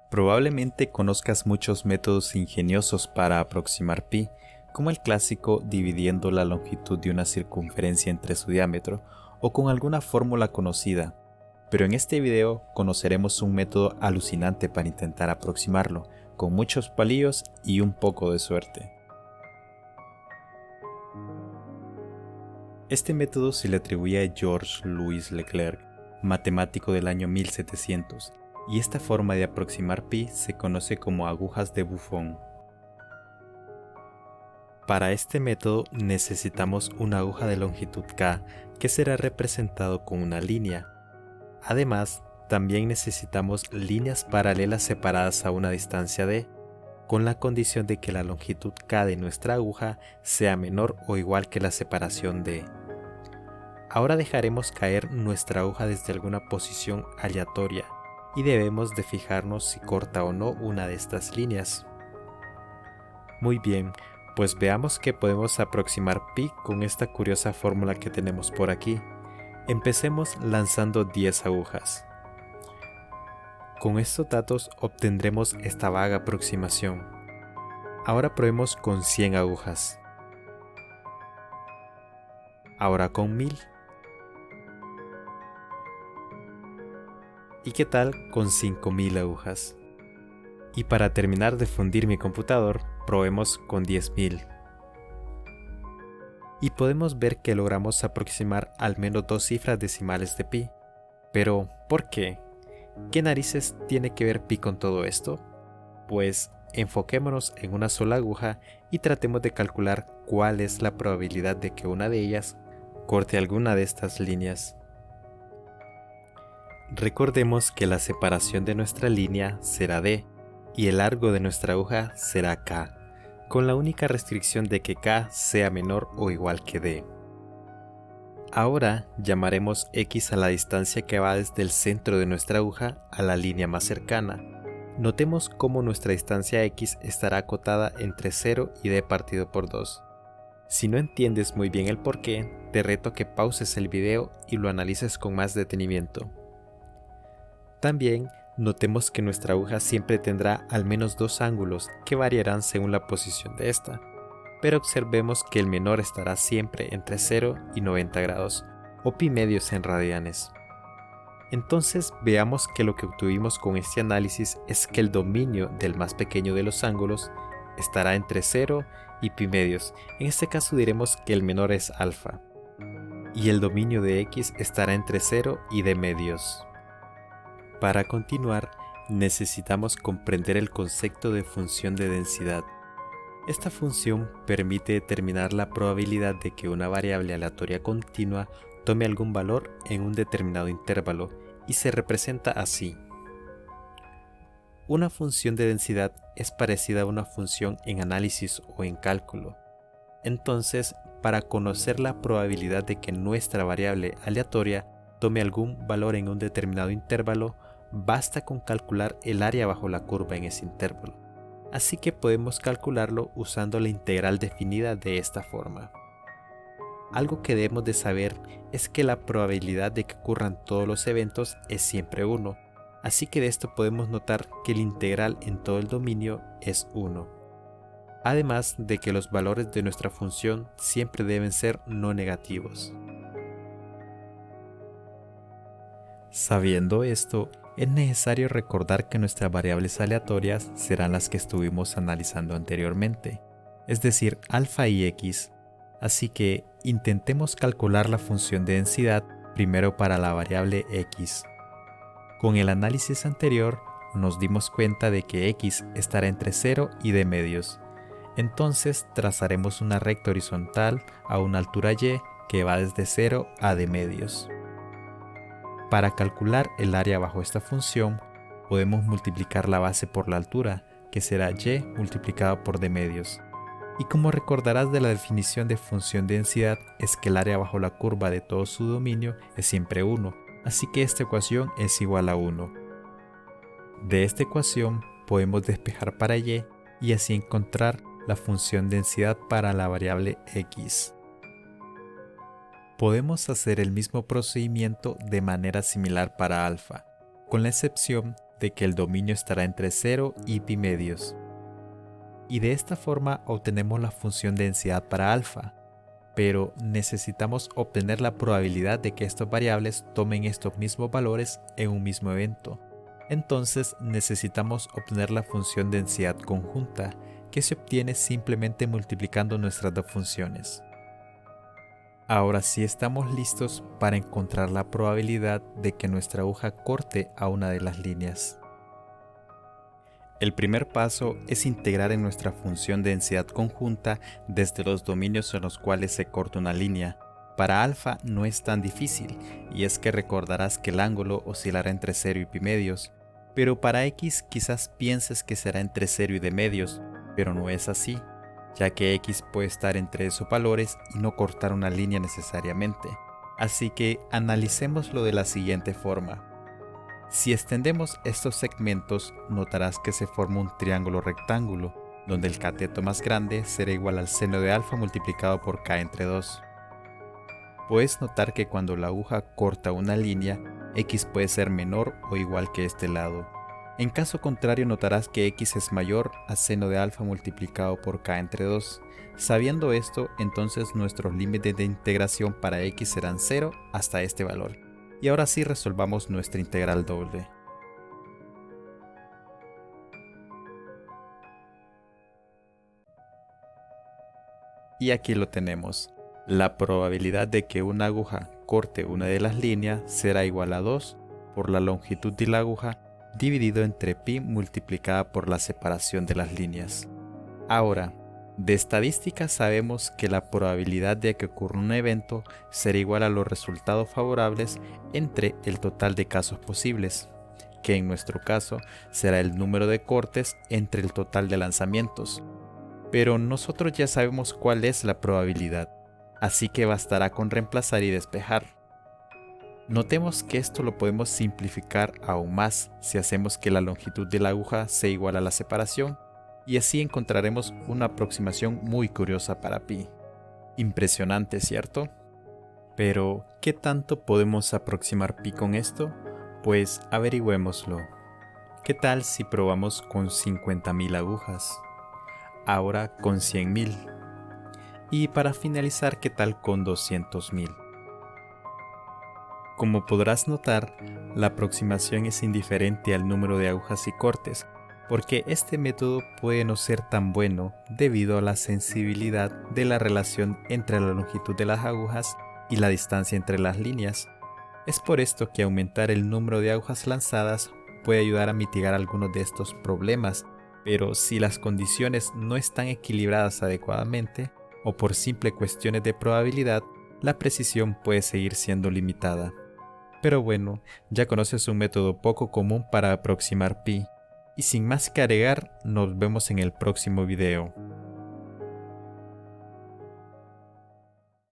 Probablemente conozcas muchos métodos ingeniosos para aproximar pi, como el clásico dividiendo la longitud de una circunferencia entre su diámetro, o con alguna fórmula conocida. Pero en este video conoceremos un método alucinante para intentar aproximarlo, con muchos palillos y un poco de suerte. Este método se le atribuye a Georges-Louis Leclerc, matemático del año 1700, y esta forma de aproximar pi se conoce como agujas de Buffon. Para este método necesitamos una aguja de longitud k que será representado con una línea. Además, también necesitamos líneas paralelas separadas a una distancia d, con la condición de que la longitud k de nuestra aguja sea menor o igual que la separación d. Ahora dejaremos caer nuestra aguja desde alguna posición aleatoria y debemos de fijarnos si corta o no una de estas líneas. Muy bien, pues veamos que podemos aproximar pi con esta curiosa fórmula que tenemos por aquí. Empecemos lanzando 10 agujas. Con estos datos obtendremos esta vaga aproximación. Ahora probemos con 100 agujas. Ahora con 1000. ¿Y qué tal con 5000 agujas? Y para terminar de fundir mi computador, probemos con 10000. Y podemos ver que logramos aproximar al menos 2 cifras decimales de pi. Pero, ¿por qué? ¿Qué narices tiene que ver pi con todo esto? Pues enfoquémonos en una sola aguja y tratemos de calcular cuál es la probabilidad de que una de ellas corte alguna de estas líneas. Recordemos que la separación de nuestra línea será d y el largo de nuestra aguja será k, con la única restricción de que k sea menor o igual que d. Ahora llamaremos x a la distancia que va desde el centro de nuestra aguja a la línea más cercana. Notemos cómo nuestra distancia x estará acotada entre 0 y d partido por 2. Si no entiendes muy bien el porqué, te reto que pauses el video y lo analices con más detenimiento. También notemos que nuestra aguja siempre tendrá al menos dos ángulos que variarán según la posición de esta, pero observemos que el menor estará siempre entre 0 y 90 grados, o pi medios en radianes. Entonces veamos que lo que obtuvimos con este análisis es que el dominio del más pequeño de los ángulos estará entre 0 y pi medios, en este caso diremos que el menor es alfa, y el dominio de x estará entre 0 y d medios. Para continuar, necesitamos comprender el concepto de función de densidad. Esta función permite determinar la probabilidad de que una variable aleatoria continua tome algún valor en un determinado intervalo y se representa así. Una función de densidad es parecida a una función en análisis o en cálculo. Entonces, para conocer la probabilidad de que nuestra variable aleatoria tome algún valor en un determinado intervalo, basta con calcular el área bajo la curva en ese intervalo. Así que podemos calcularlo usando la integral definida de esta forma. Algo que debemos de saber es que la probabilidad de que ocurran todos los eventos es siempre 1, así que de esto podemos notar que el integral en todo el dominio es 1. Además de que los valores de nuestra función siempre deben ser no negativos. Sabiendo esto, es necesario recordar que nuestras variables aleatorias serán las que estuvimos analizando anteriormente, es decir, alfa y x. Así que intentemos calcular la función de densidad primero para la variable x. Con el análisis anterior nos dimos cuenta de que x estará entre 0 y d medios. Entonces trazaremos una recta horizontal a una altura y que va desde 0 a d medios. Para calcular el área bajo esta función, podemos multiplicar la base por la altura, que será y multiplicado por d medios. Y como recordarás de la definición de función de densidad, es que el área bajo la curva de todo su dominio es siempre 1, así que esta ecuación es igual a 1. De esta ecuación podemos despejar para y así encontrar la función de densidad para la variable x. Podemos hacer el mismo procedimiento de manera similar para alfa, con la excepción de que el dominio estará entre 0 y pi medios. Y de esta forma obtenemos la función densidad para alfa, pero necesitamos obtener la probabilidad de que estas variables tomen estos mismos valores en un mismo evento. Entonces necesitamos obtener la función densidad conjunta, que se obtiene simplemente multiplicando nuestras dos funciones. Ahora sí estamos listos para encontrar la probabilidad de que nuestra aguja corte a una de las líneas. El primer paso es integrar en nuestra función de densidad conjunta desde los dominios en los cuales se corta una línea. Para alfa no es tan difícil, y es que recordarás que el ángulo oscilará entre 0 y pi medios, pero para x quizás pienses que será entre 0 y d medios, pero no es así, ya que x puede estar entre esos valores y no cortar una línea necesariamente. Así que analicémoslo de la siguiente forma. Si extendemos estos segmentos, notarás que se forma un triángulo rectángulo, donde el cateto más grande será igual al seno de alfa multiplicado por k entre 2. Puedes notar que cuando la aguja corta una línea, x puede ser menor o igual que este lado. En caso contrario, notarás que x es mayor a seno de alfa multiplicado por k entre 2. Sabiendo esto, entonces nuestros límites de integración para x serán 0 hasta este valor. Y ahora sí resolvamos nuestra integral doble. Y aquí lo tenemos. La probabilidad de que una aguja corte una de las líneas será igual a 2 por la longitud de la aguja dividido entre pi multiplicada por la separación de las líneas. Ahora, de estadística sabemos que la probabilidad de que ocurra un evento será igual a los resultados favorables entre el total de casos posibles, que en nuestro caso será el número de cortes entre el total de lanzamientos. Pero nosotros ya sabemos cuál es la probabilidad, así que bastará con reemplazar y despejar. Notemos que esto lo podemos simplificar aún más si hacemos que la longitud de la aguja sea igual a la separación, y así encontraremos una aproximación muy curiosa para pi. Impresionante, ¿cierto? Pero, ¿qué tanto podemos aproximar pi con esto? Pues averigüémoslo. ¿Qué tal si probamos con 50.000 agujas? Ahora con 100.000. Y para finalizar, ¿qué tal con 200.000? Como podrás notar, la aproximación es indiferente al número de agujas y cortes, porque este método puede no ser tan bueno debido a la sensibilidad de la relación entre la longitud de las agujas y la distancia entre las líneas. Es por esto que aumentar el número de agujas lanzadas puede ayudar a mitigar algunos de estos problemas, pero si las condiciones no están equilibradas adecuadamente, o por simple cuestiones de probabilidad, la precisión puede seguir siendo limitada. Pero bueno, ya conoces un método poco común para aproximar pi. Y sin más que agregar, nos vemos en el próximo video.